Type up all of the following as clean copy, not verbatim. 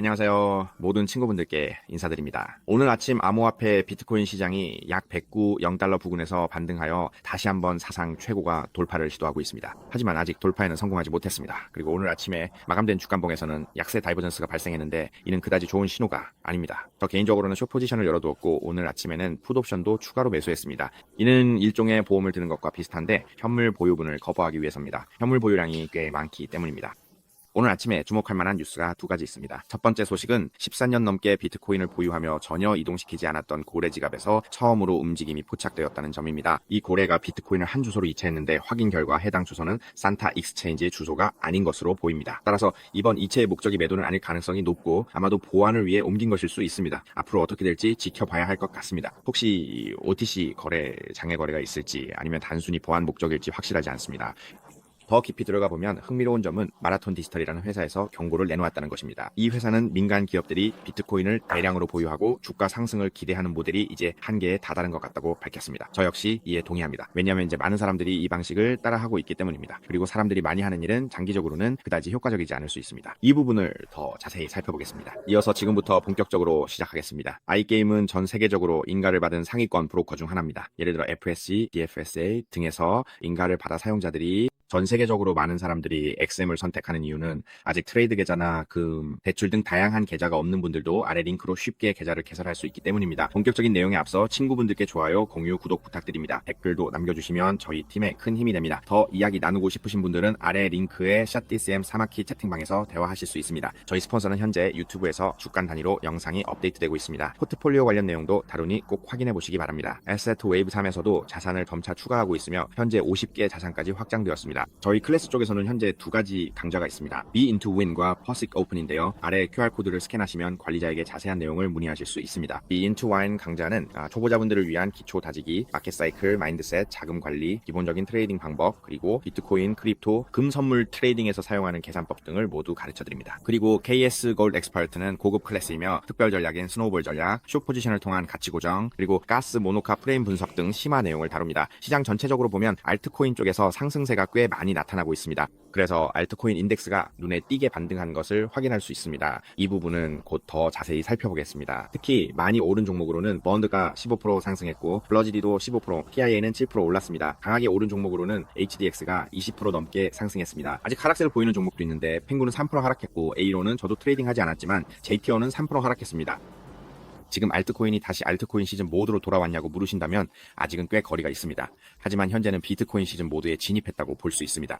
안녕하세요. 모든 친구분들께 인사드립니다. 오늘 아침 암호화폐 비트코인 시장이 약 109 0달러 부근에서 반등하여 다시 한번 사상 최고가 돌파를 시도하고 있습니다. 하지만 아직 돌파에는 성공하지 못했습니다. 그리고 오늘 아침에 마감된 주간봉에서는 약세 다이버전스가 발생했는데 이는 그다지 좋은 신호가 아닙니다. 저 개인적으로는 숏 포지션을 열어두었고 오늘 아침에는 풋옵션도 추가로 매수했습니다. 이는 일종의 보험을 드는 것과 비슷한데 현물 보유분을 커버하기 위해서입니다. 현물 보유량이 꽤 많기 때문입니다. 오늘 아침에 주목할 만한 뉴스가 두 가지 있습니다. 첫 번째 소식은 14년 넘게 비트코인을 보유하며 전혀 이동시키지 않았던 고래 지갑에서 처음으로 움직임이 포착되었다는 점입니다. 이 고래가 비트코인을 한 주소로 이체했는데 확인 결과 해당 주소는 산타 익스체인지의 주소가 아닌 것으로 보입니다. 따라서 이번 이체의 목적이 매도는 아닐 가능성이 높고 아마도 보안을 위해 옮긴 것일 수 있습니다. 앞으로 어떻게 될지 지켜봐야 할 것 같습니다. 혹시 OTC 거래, 장외 거래가 있을지 아니면 단순히 보안 목적일지 확실하지 않습니다. 더 깊이 들어가 보면 흥미로운 점은 마라톤 디지털이라는 회사에서 경고를 내놓았다는 것입니다. 이 회사는 민간 기업들이 비트코인을 대량으로 보유하고 주가 상승을 기대하는 모델이 이제 한계에 다다른 것 같다고 밝혔습니다. 저 역시 이에 동의합니다. 왜냐하면 이제 많은 사람들이 이 방식을 따라하고 있기 때문입니다. 그리고 사람들이 많이 하는 일은 장기적으로는 그다지 효과적이지 않을 수 있습니다. 이 부분을 더 자세히 살펴보겠습니다. 이어서 지금부터 본격적으로 시작하겠습니다. i게임은 전 세계적으로 인가를 받은 상위권 브로커 중 하나입니다. 예를 들어 FSC, DFSA 등에서 인가를 받아 사용자들이 전 세계적으로 많은 사람들이 XM을 선택하는 이유는 아직 트레이드 계좌나 대출 등 다양한 계좌가 없는 분들도 아래 링크로 쉽게 계좌를 개설할 수 있기 때문입니다. 본격적인 내용에 앞서 친구분들께 좋아요, 공유, 구독 부탁드립니다. 댓글도 남겨주시면 저희 팀에 큰 힘이 됩니다. 더 이야기 나누고 싶으신 분들은 아래 링크의 샷DCM 사마키 채팅방에서 대화하실 수 있습니다. 저희 스폰서는 현재 유튜브에서 주간 단위로 영상이 업데이트되고 있습니다. 포트폴리오 관련 내용도 다루니 꼭 확인해 보시기 바랍니다. 에셋 웨이브 3에서도 자산을 점차 추가하고 있으며 현재 50개 자산까지 확장되었습니다. 저희 클래스 쪽에서는 현재 두 가지 강좌가 있습니다. Be into Win과 POSIC Open인데요. 아래 QR코드를 스캔하시면 관리자에게 자세한 내용을 문의하실 수 있습니다. Be into Win 강좌는 초보자분들을 위한 기초 다지기, 마켓 사이클, 마인드셋, 자금 관리, 기본적인 트레이딩 방법, 그리고 비트코인, 크립토, 금 선물 트레이딩에서 사용하는 계산법 등을 모두 가르쳐드립니다. 그리고 KS Gold Expert는 고급 클래스이며 특별 전략인 스노우볼 전략, 숏 포지션을 통한 가치 고정, 그리고 가스, 모노카 프레임 분석 등 심화 내용을 다룹니다. 시장 전체적으로 보면 알트코인 쪽에서 상승세가 꽤 많이 나타나고 있습니다. 그래서 알트코인 인덱스가 눈에 띄게 반등한 것을 확인할 수 있습니다. 이 부분은 곧 더 자세히 살펴보겠습니다. 특히 많이 오른 종목으로는 번드가 15% 상승했고 블러지디도 15%, PIA는 7% 올랐습니다. 강하게 오른 종목으로는 HDX가 20% 넘게 상승했습니다. 아직 하락세를 보이는 종목도 있는데 펭구는 3% 하락했고 A로는 저도 트레이딩하지 않았지만 JTO는 3% 하락했습니다. 지금 알트코인이 다시 알트코인 시즌 모드로 돌아왔냐고 물으신다면 아직은 꽤 거리가 있습니다. 하지만 현재는 비트코인 시즌 모드에 진입했다고 볼 수 있습니다.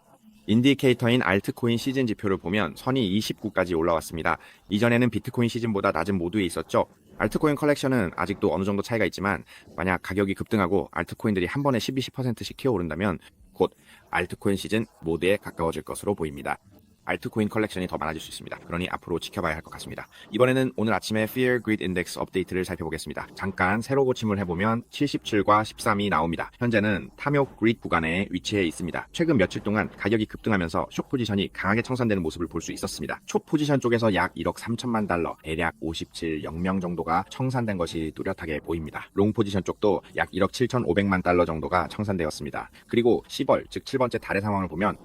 인디케이터인 알트코인 시즌 지표를 보면 선이 29까지 올라왔습니다. 이전에는 비트코인 시즌보다 낮은 모드에 있었죠. 알트코인 컬렉션은 아직도 어느 정도 차이가 있지만 만약 가격이 급등하고 알트코인들이 한 번에 12~10%씩 튀어오른다면 곧 알트코인 시즌 모드에 가까워질 것으로 보입니다. 알트코인 컬렉션이 더 많아질 수 있습니다. 그러니 앞으로 지켜봐야 할 것 같습니다. 이번에는 오늘 아침에 Fear Greed Index 업데이트를 살펴보겠습니다. 잠깐 세로 고침을 해보면 77과 13이 나옵니다. 현재는 탐욕 Greed 구간에 위치해 있습니다. 최근 며칠 동안 가격이 급등하면서 숏 포지션이 강하게 청산되는 모습을 볼 수 있었습니다. 숏 포지션 쪽에서 약 1억 3천만 달러, 대략 57,000명 정도가 청산된 것이 뚜렷하게 보입니다. 롱 포지션 쪽도 약 1억 7,500만 달러 정도가 청산되었습니다. 그리고 10월, 즉 7번째 달의 상황을 보면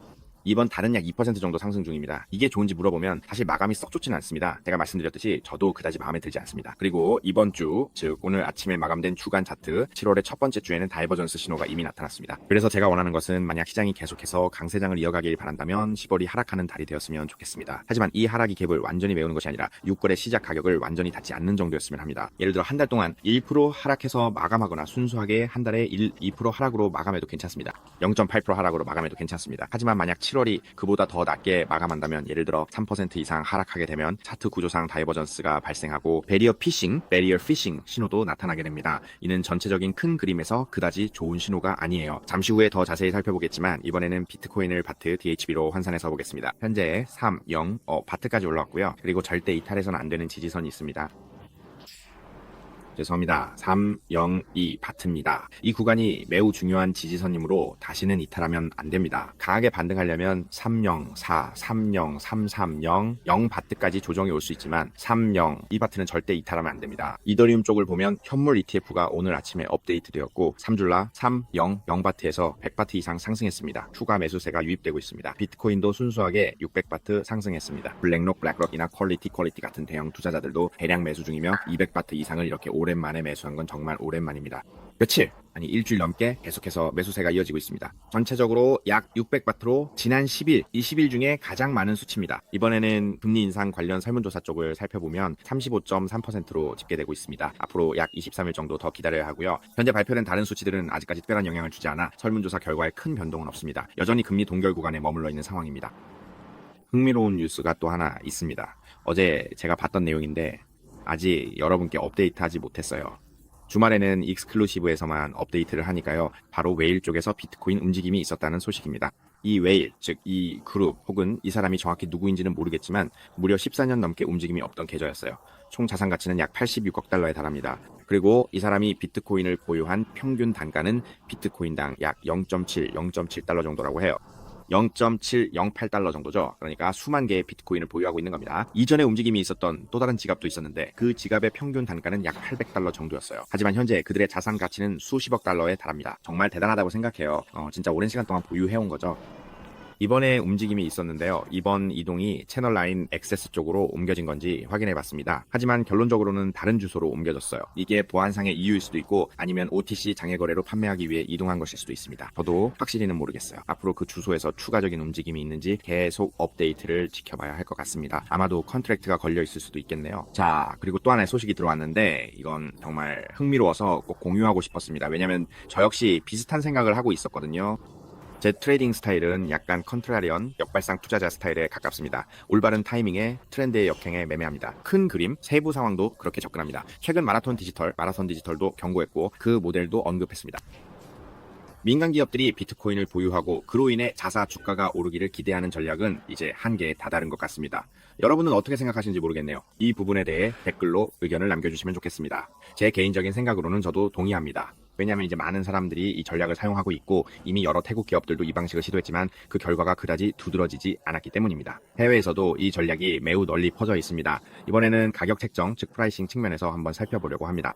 이번 달은 약 2% 정도 상승 중입니다. 이게 좋은지 물어보면 사실 마감이 썩 좋지는 않습니다. 제가 말씀드렸듯이 저도 그다지 마음에 들지 않습니다. 그리고 이번 주, 즉 오늘 아침에 마감된 주간 차트 7월의 첫 번째 주에는 다이버전스 신호가 이미 나타났습니다. 그래서 제가 원하는 것은 만약 시장이 계속해서 강세장을 이어가길 바란다면 10월이 하락하는 달이 되었으면 좋겠습니다. 하지만 이 하락이 갭을 완전히 메우는 것이 아니라 6월의 시작 가격을 완전히 닿지 않는 정도였으면 합니다. 예를 들어 한 달 동안 1% 하락해서 마감하거나 순수하게 한 달에 2% 하락으로 마감해도 괜찮습니다. 0.8% 하락으로 마감해도 괜찮습니다. 하지만 만약 7월이 그보다 더 낮게 마감한다면 예를 들어 3% 이상 하락하게 되면 차트 구조상 다이버전스가 발생하고 베리어 피싱 신호도 나타나게 됩니다. 이는 전체적인 큰 그림에서 그다지 좋은 신호가 아니에요. 잠시 후에 더 자세히 살펴보겠지만 이번에는 비트코인을 바트 DHB로 환산해서 보겠습니다. 현재 3, 0, 바트까지 올라왔고요. 그리고 절대 이탈해서는 안 되는 지지선이 있습니다. 죄송합니다. 302 바트입니다. 이 구간이 매우 중요한 지지선이므로 다시는 이탈하면 안 됩니다. 강하게 반등하려면 304, 30, 330, 0 바트까지 조정이 올 수 있지만 30, 이 바트는 절대 이탈하면 안 됩니다. 이더리움 쪽을 보면 현물 ETF가 오늘 아침에 업데이트되었고 3줄라 30, 0 바트에서 100바트 이상 상승했습니다. 추가 매수세가 유입되고 있습니다. 비트코인도 순수하게 600바트 상승했습니다. 블랙록이나 퀄리티 같은 대형 투자자들도 대량 매수 중이며 200바트 이상을 이렇게 오랜만에 매수한 건 정말 오랜만입니다. 며칠, 아니 일주일 넘게 계속해서 매수세가 이어지고 있습니다. 전체적으로 약 600바트로 지난 10일, 이 10일 중에 가장 많은 수치입니다. 이번에는 금리 인상 관련 설문조사 쪽을 살펴보면 35.3%로 집계되고 있습니다. 앞으로 약 23일 정도 더 기다려야 하고요. 현재 발표된 다른 수치들은 아직까지 특별한 영향을 주지 않아 설문조사 결과에 큰 변동은 없습니다. 여전히 금리 동결 구간에 머물러 있는 상황입니다. 흥미로운 뉴스가 또 하나 있습니다. 어제 제가 봤던 내용인데 아직 여러분께 업데이트하지 못했어요. 주말에는 익스클루시브에서만 업데이트를 하니까요. 바로 웨일 쪽에서 비트코인 움직임이 있었다는 소식입니다. 이 웨일, 즉 이 그룹 혹은 이 사람이 정확히 누구인지는 모르겠지만 무려 14년 넘게 움직임이 없던 계좌였어요. 총 자산 가치는 약 86억 달러에 달합니다. 그리고 이 사람이 비트코인을 보유한 평균 단가는 비트코인당 약 0.7달러 정도라고 해요. 0.708달러 정도죠. 그러니까 수만 개의 비트코인을 보유하고 있는 겁니다. 이전에 움직임이 있었던 또 다른 지갑도 있었는데 그 지갑의 평균 단가는 약 800달러 정도였어요. 하지만 현재 그들의 자산 가치는 수십억 달러에 달합니다. 정말 대단하다고 생각해요. 진짜 오랜 시간 동안 보유해온 거죠. 이번에 움직임이 있었는데요. 이번 이동이 채널 라인 액세스 쪽으로 옮겨진 건지 확인해 봤습니다. 하지만 결론적으로는 다른 주소로 옮겨졌어요. 이게 보안상의 이유일 수도 있고 아니면 OTC 장외 거래로 판매하기 위해 이동한 것일 수도 있습니다. 저도 확실히는 모르겠어요. 앞으로 그 주소에서 추가적인 움직임이 있는지 계속 업데이트를 지켜봐야 할 것 같습니다. 아마도 컨트랙트가 걸려 있을 수도 있겠네요. 자, 그리고 또 하나의 소식이 들어왔는데 이건 정말 흥미로워서 꼭 공유하고 싶었습니다. 왜냐면 저 역시 비슷한 생각을 하고 있었거든요. 제 트레이딩 스타일은 약간 컨트라리언, 역발상 투자자 스타일에 가깝습니다. 올바른 타이밍에 트렌드의 역행에 매매합니다. 큰 그림, 세부 상황도 그렇게 접근합니다. 최근 마라톤 디지털도 경고했고 그 모델도 언급했습니다. 민간 기업들이 비트코인을 보유하고 그로 인해 자사 주가가 오르기를 기대하는 전략은 이제 한계에 다다른 것 같습니다. 여러분은 어떻게 생각하시는지 모르겠네요. 이 부분에 대해 댓글로 의견을 남겨주시면 좋겠습니다. 제 개인적인 생각으로는 저도 동의합니다. 왜냐하면 이제 많은 사람들이 이 전략을 사용하고 있고 이미 여러 태국 기업들도 이 방식을 시도했지만 그 결과가 그다지 두드러지지 않았기 때문입니다. 해외에서도 이 전략이 매우 널리 퍼져 있습니다. 이번에는 가격 책정, 즉 프라이싱 측면에서 한번 살펴보려고 합니다.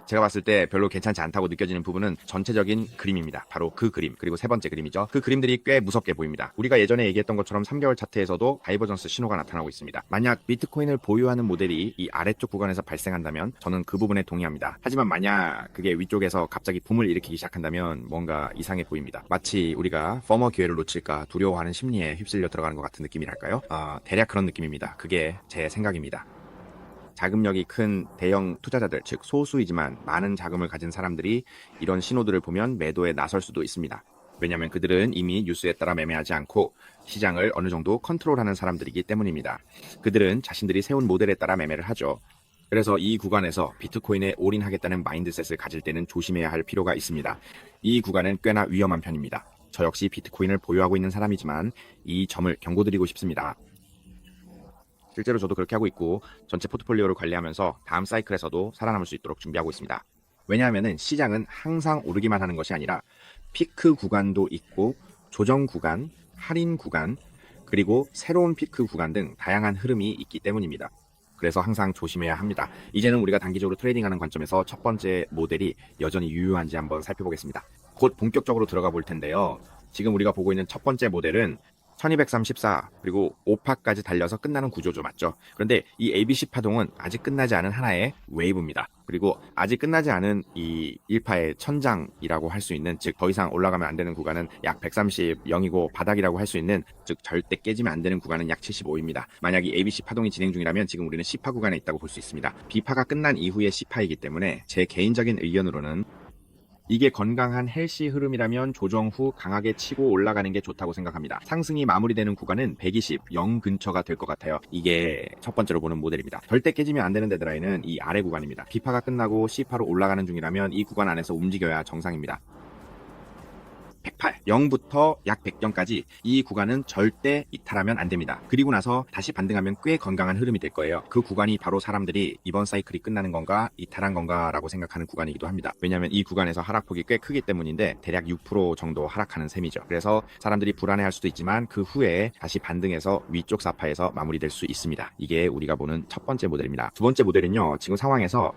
제가 봤을 때 별로 괜찮지 않다고 느껴지는 부분은 전체적인 그림입니다. 바로 그 그림, 그리고 세 번째 그림이죠. 그 그림들이 꽤 무섭게 보입니다. 우리가 예전에 얘기했던 것처럼 3개월 차트에서도 다이버전스 신호가 나타나고 있습니다. 만약 비트코인을 보유하는 모델이 이 아래쪽 구간에서 발생한다면 저는 그 부분에 동의합니다. 하지만 만약 그게 위쪽에서 갑자기 붐을 일으키기 시작한다면 뭔가 이상해 보입니다. 마치 우리가 퍼머 기회를 놓칠까 두려워하는 심리에 휩쓸려 들어가는 것 같은 느낌이랄까요? 대략 그런 느낌입니다. 그게 제 생각입니다. 자금력이 큰 대형 투자자들, 즉 소수이지만 많은 자금을 가진 사람들이 이런 신호들을 보면 매도에 나설 수도 있습니다. 왜냐하면 그들은 이미 뉴스에 따라 매매하지 않고 시장을 어느 정도 컨트롤하는 사람들이기 때문입니다. 그들은 자신들이 세운 모델에 따라 매매를 하죠. 그래서 이 구간에서 비트코인에 올인하겠다는 마인드셋을 가질 때는 조심해야 할 필요가 있습니다. 이 구간은 꽤나 위험한 편입니다. 저 역시 비트코인을 보유하고 있는 사람이지만 이 점을 경고드리고 싶습니다. 실제로 저도 그렇게 하고 있고 전체 포트폴리오를 관리하면서 다음 사이클에서도 살아남을 수 있도록 준비하고 있습니다. 왜냐하면 시장은 항상 오르기만 하는 것이 아니라 피크 구간도 있고 조정 구간, 할인 구간, 그리고 새로운 피크 구간 등 다양한 흐름이 있기 때문입니다. 그래서 항상 조심해야 합니다. 이제는 우리가 단기적으로 트레이딩하는 관점에서 첫 번째 모델이 여전히 유효한지 한번 살펴보겠습니다. 곧 본격적으로 들어가 볼 텐데요. 지금 우리가 보고 있는 첫 번째 모델은 1234 그리고 5파까지 달려서 끝나는 구조죠. 맞죠? 그런데 이 ABC 파동은 아직 끝나지 않은 하나의 웨이브입니다. 그리고 아직 끝나지 않은 이 1파의 천장이라고 할 수 있는, 즉 더 이상 올라가면 안 되는 구간은 약 130, 0이고 바닥이라고 할 수 있는, 즉 절대 깨지면 안 되는 구간은 약 75입니다. 만약 이 ABC 파동이 진행 중이라면 지금 우리는 C파 구간에 있다고 볼 수 있습니다. B파가 끝난 이후의 C파이기 때문에 제 개인적인 의견으로는 이게 건강한 헬시 흐름이라면 조정 후 강하게 치고 올라가는 게 좋다고 생각합니다. 상승이 마무리되는 구간은 120, 0 근처가 될 것 같아요. 이게 첫 번째로 보는 모델입니다. 절대 깨지면 안 되는 데드라인은 이 아래 구간입니다. B파가 끝나고 C파로 올라가는 중이라면 이 구간 안에서 움직여야 정상입니다. 108, 0부터 약 100전까지 이 구간은 절대 이탈하면 안 됩니다. 그리고 나서 다시 반등하면 꽤 건강한 흐름이 될 거예요. 그 구간이 바로 사람들이 이번 사이클이 끝나는 건가 이탈한 건가 라고 생각하는 구간이기도 합니다. 왜냐하면 이 구간에서 하락폭이 꽤 크기 때문인데 대략 6% 정도 하락하는 셈이죠. 그래서 사람들이 불안해할 수도 있지만 그 후에 다시 반등해서 위쪽 사파에서 마무리될 수 있습니다. 이게 우리가 보는 첫 번째 모델입니다. 두 번째 모델은요, 지금 상황에서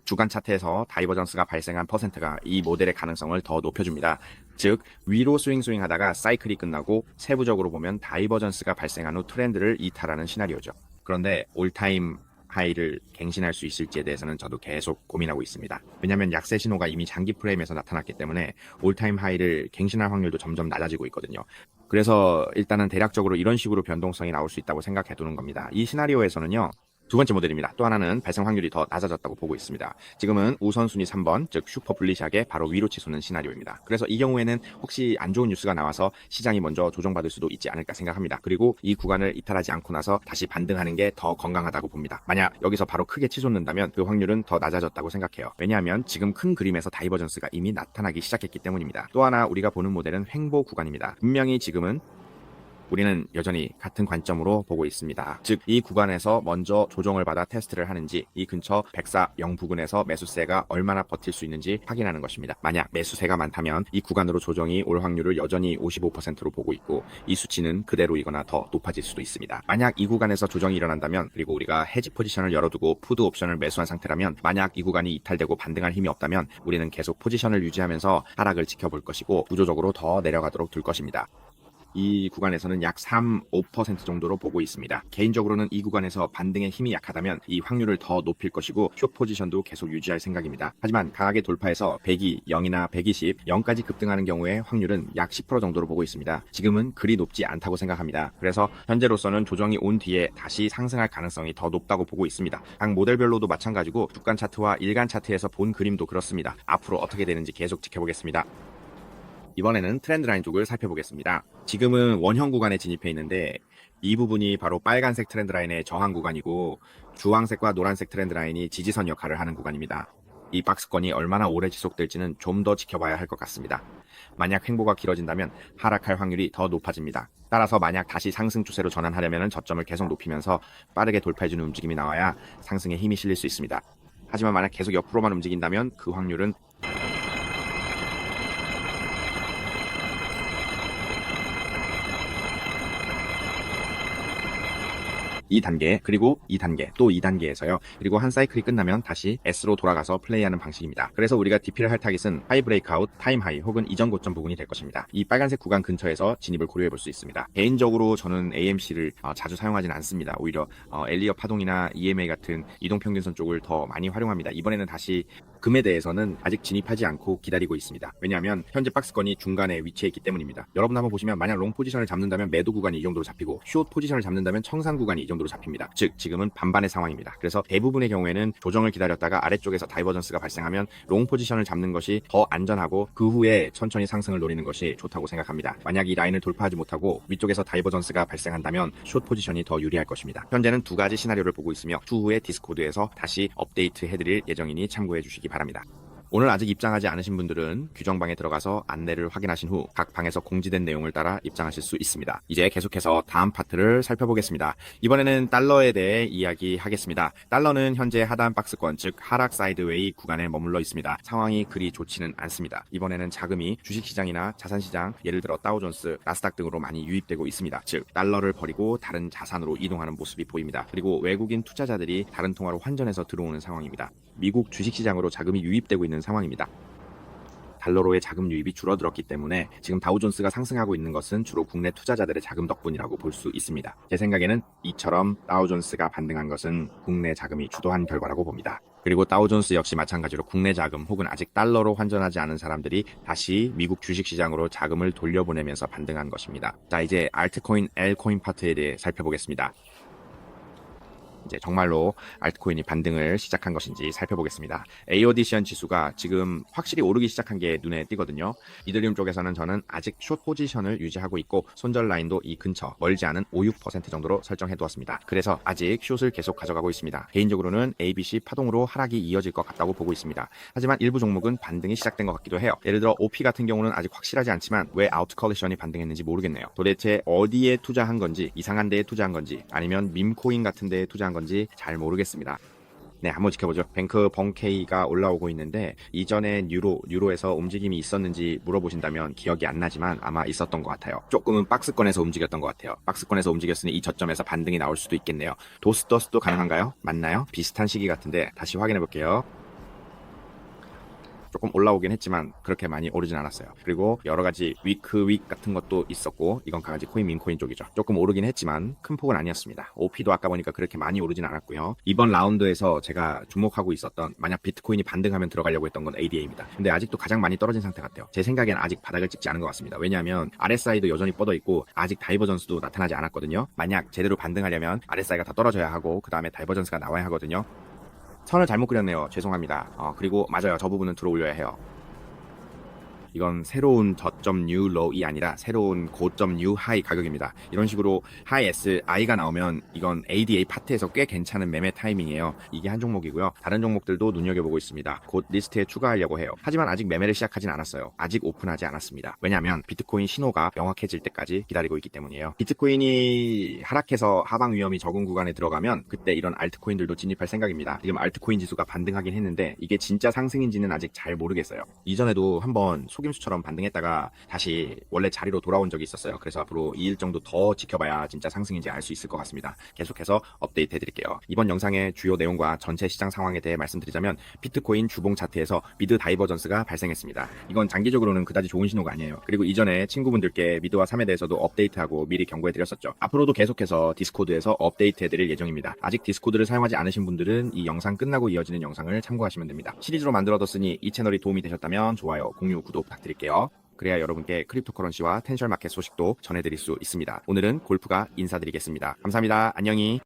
주간 차트에서 다이버전스가 발생한 퍼센트가 이 모델의 가능성을 더 높여줍니다. 즉 위로 스윙 하다가 사이클이 끝나고 세부적으로 보면 다이버전스가 발생한 후 트렌드를 이탈하는 시나리오죠. 그런데 올타임 하이를 갱신할 수 있을지에 대해서는 저도 계속 고민하고 있습니다. 왜냐하면 약세 신호가 이미 장기 프레임에서 나타났기 때문에 올타임 하이를 갱신할 확률도 점점 낮아지고 있거든요. 그래서 일단은 대략적으로 이런 식으로 변동성이 나올 수 있다고 생각해 두는 겁니다. 이 시나리오에서는요, 두 번째 모델입니다. 또 하나는 발생 확률이 더 낮아졌다고 보고 있습니다. 지금은 우선순위 3번, 즉 슈퍼 불리시하게 바로 위로 치솟는 시나리오입니다. 그래서 이 경우에는 혹시 안 좋은 뉴스가 나와서 시장이 먼저 조정받을 수도 있지 않을까 생각합니다. 그리고 이 구간을 이탈하지 않고 나서 다시 반등하는 게 더 건강하다고 봅니다. 만약 여기서 바로 크게 치솟는다면 그 확률은 더 낮아졌다고 생각해요. 왜냐하면 지금 큰 그림에서 다이버전스가 이미 나타나기 시작했기 때문입니다. 또 하나 우리가 보는 모델은 횡보 구간입니다. 분명히 지금은 우리는 여전히 같은 관점으로 보고 있습니다. 즉 이 구간에서 먼저 조정을 받아 테스트를 하는지, 이 근처 104.0 부근에서 매수세가 얼마나 버틸 수 있는지 확인하는 것입니다. 만약 매수세가 많다면 이 구간으로 조정이 올 확률을 여전히 55%로 보고 있고, 이 수치는 그대로이거나 더 높아질 수도 있습니다. 만약 이 구간에서 조정이 일어난다면, 그리고 우리가 해지 포지션을 열어두고 푸드 옵션을 매수한 상태라면, 만약 이 구간이 이탈되고 반등할 힘이 없다면 우리는 계속 포지션을 유지하면서 하락을 지켜볼 것이고 구조적으로 더 내려가도록 둘 것입니다. 이 구간에서는 약 3, 5% 정도로 보고 있습니다. 개인적으로는 이 구간에서 반등의 힘이 약하다면 이 확률을 더 높일 것이고 숏 포지션도 계속 유지할 생각입니다. 하지만 강하게 돌파해서 102, 0이나 120, 0까지 급등하는 경우에 확률은 약 10% 정도로 보고 있습니다. 지금은 그리 높지 않다고 생각합니다. 그래서 현재로서는 조정이 온 뒤에 다시 상승할 가능성이 더 높다고 보고 있습니다. 각 모델별로도 마찬가지고 주간 차트와 일간 차트에서 본 그림도 그렇습니다. 앞으로 어떻게 되는지 계속 지켜보겠습니다. 이번에는 트렌드 라인 쪽을 살펴보겠습니다. 지금은 원형 구간에 진입해 있는데 이 부분이 바로 빨간색 트렌드 라인의 저항 구간이고 주황색과 노란색 트렌드 라인이 지지선 역할을 하는 구간입니다. 이 박스권이 얼마나 오래 지속될지는 좀 더 지켜봐야 할 것 같습니다. 만약 횡보가 길어진다면 하락할 확률이 더 높아집니다. 따라서 만약 다시 상승 추세로 전환하려면 저점을 계속 높이면서 빠르게 돌파해주는 움직임이 나와야 상승에 힘이 실릴 수 있습니다. 하지만 만약 계속 옆으로만 움직인다면 그 확률은 2단계, 그리고 2단계, 또 2단계에서요. 그리고 한 사이클이 끝나면 다시 S로 돌아가서 플레이하는 방식입니다. 그래서 우리가 DP를 할 타깃은 하이 브레이크아웃, 타임 하이 혹은 이전 고점 부분이 될 것입니다. 이 빨간색 구간 근처에서 진입을 고려해 볼 수 있습니다. 개인적으로 저는 AMC를 자주 사용하지는 않습니다. 오히려 엘리엇 파동이나 EMA 같은 이동평균선 쪽을 더 많이 활용합니다. 이번에는 다시 금에 대해서는 아직 진입하지 않고 기다리고 있습니다. 왜냐하면 현재 박스권이 중간에 위치해 있기 때문입니다. 여러분 한번 보시면 만약 롱 포지션을 잡는다면 매도 구간이 이 정도로 잡히고 숏 포지션을 잡는다면 청산 구간이 이 정도로 잡힙니다. 즉 지금은 반반의 상황입니다. 그래서 대부분의 경우에는 조정을 기다렸다가 아래쪽에서 다이버전스가 발생하면 롱 포지션을 잡는 것이 더 안전하고 그 후에 천천히 상승을 노리는 것이 좋다고 생각합니다. 만약 이 라인을 돌파하지 못하고 위쪽에서 다이버전스가 발생한다면 숏 포지션이 더 유리할 것입니다. 현재는 두 가지 시나리오를 보고 있으며 추후에 디스코드에서 다시 업데이트 해드릴 예정이니 참고해 주시기 바랍니다. 오늘 아직 입장하지 않으신 분들은 규정방에 들어가서 안내를 확인하신 후 각 방에서 공지된 내용을 따라 입장하실 수 있습니다. 이제 계속해서 다음 파트를 살펴보겠습니다. 이번에는 달러에 대해 이야기하겠습니다. 달러는 현재 하단 박스권, 즉 하락 사이드웨이 구간에 머물러 있습니다. 상황이 그리 좋지는 않습니다. 이번에는 자금이 주식시장이나 자산시장, 예를 들어 다우존스, 나스닥 등으로 많이 유입되고 있습니다. 즉 달러를 버리고 다른 자산으로 이동하는 모습이 보입니다. 그리고 외국인 투자자들이 다른 통화로 환전해서 들어오는 상황입니다. 미국 주식시장으로 자금이 유입되고 있는 상황입니다. 달러로의 자금 유입이 줄어들었기 때문에 지금 다우존스가 상승하고 있는 것은 주로 국내 투자자들의 자금 덕분이라고 볼 수 있습니다. 제 생각에는 이처럼 다우존스가 반등한 것은 국내 자금이 주도한 결과라고 봅니다. 그리고 다우존스 역시 마찬가지로 국내 자금 혹은 아직 달러로 환전하지 않은 사람들이 다시 미국 주식시장으로 자금을 돌려보내면서 반등한 것입니다. 자, 이제 알트코인, L코인 파트에 대해 살펴보겠습니다. 이제 정말로 알트코인이 반등을 시작한 것인지 살펴보겠습니다. AODCN 지수가 지금 확실히 오르기 시작한 게 눈에 띄거든요. 이더리움 쪽에서는 저는 아직 숏 포지션을 유지하고 있고 손절 라인도 이 근처 멀지 않은 5, 6% 정도로 설정해 두었습니다. 그래서 아직 숏을 계속 가져가고 있습니다. 개인적으로는 ABC 파동으로 하락이 이어질 것 같다고 보고 있습니다. 하지만 일부 종목은 반등이 시작된 것 같기도 해요. 예를 들어 OP 같은 경우는 아직 확실하지 않지만 왜 아웃컬리션이 반등했는지 모르겠네요. 도대체 어디에 투자한 건지, 이상한 데에 투자한 건지, 아니면 밈코인 같은 데에 투자한 건지 잘 모르겠습니다. 네, 한번 지켜보죠. 뱅크 벙케이가 올라오고 있는데 이전에 뉴로에서 움직임이 있었는지 물어보신다면 기억이 안 나지만 아마 있었던 것 같아요. 조금은 박스권에서 움직였던 것 같아요. 박스권에서 움직였으니 이 저점에서 반등이 나올 수도 있겠네요. 도스더스도 가능한가요? 맞나요? 비슷한 시기 같은데 다시 확인해 볼게요. 조금 올라오긴 했지만 그렇게 많이 오르진 않았어요. 그리고 여러 가지 위크 같은 것도 있었고 이건 강아지 코인 민코인 쪽이죠. 조금 오르긴 했지만 큰 폭은 아니었습니다. OP도 아까 보니까 그렇게 많이 오르진 않았고요. 이번 라운드에서 제가 주목하고 있었던 만약 비트코인이 반등하면 들어가려고 했던 건 ADA입니다. 근데 아직도 가장 많이 떨어진 상태 같아요. 제 생각엔 아직 바닥을 찍지 않은 것 같습니다. 왜냐하면 RSI도 여전히 뻗어 있고 아직 다이버전스도 나타나지 않았거든요. 만약 제대로 반등하려면 RSI가 더 떨어져야 하고 그 다음에 다이버전스가 나와야 하거든요. 선을 잘못 그렸네요. 죄송합니다. 그리고 맞아요. 저 부분은 들어 올려야 해요. 이건 새로운 저점 뉴 로우이 아니라 새로운 고점 뉴 하이 가격입니다. 이런 식으로 하이 SI가 나오면 이건 ADA 파트에서 꽤 괜찮은 매매 타이밍이에요. 이게 한 종목이고요. 다른 종목들도 눈여겨보고 있습니다. 곧 리스트에 추가하려고 해요. 하지만 아직 매매를 시작하진 않았어요. 아직 오픈하지 않았습니다. 왜냐하면 비트코인 신호가 명확해질 때까지 기다리고 있기 때문이에요. 비트코인이 하락해서 하방 위험이 적은 구간에 들어가면 그때 이런 알트코인들도 진입할 생각입니다. 지금 알트코인 지수가 반등하긴 했는데 이게 진짜 상승인지는 아직 잘 모르겠어요. 이전에도 한번 속임수처럼 반등했다가 다시 원래 자리로 돌아온 적이 있었어요. 그래서 앞으로 2일 정도 더 지켜봐야 진짜 상승인지 알 수 있을 것 같습니다. 계속해서 업데이트 해드릴게요. 이번 영상의 주요 내용과 전체 시장 상황에 대해 말씀드리자면 비트코인 주봉 차트에서 미드 다이버전스가 발생했습니다. 이건 장기적으로는 그다지 좋은 신호가 아니에요. 그리고 이전에 친구분들께 미드와 3에 대해서도 업데이트하고 미리 경고해드렸었죠. 앞으로도 계속해서 디스코드에서 업데이트 해드릴 예정입니다. 아직 디스코드를 사용하지 않으신 분들은 이 영상 끝나고 이어지는 영상을 참고하시면 됩니다. 시리즈로 만들어뒀으니 이 채널이 도움이 되셨다면 좋아요, 공유, 구독 부탁드릴게요. 그래야 여러분께 크립토커런시와 텐셜마켓 소식도 전해드릴 수 있습니다. 오늘은 골프가 인사드리겠습니다. 감사합니다. 안녕히.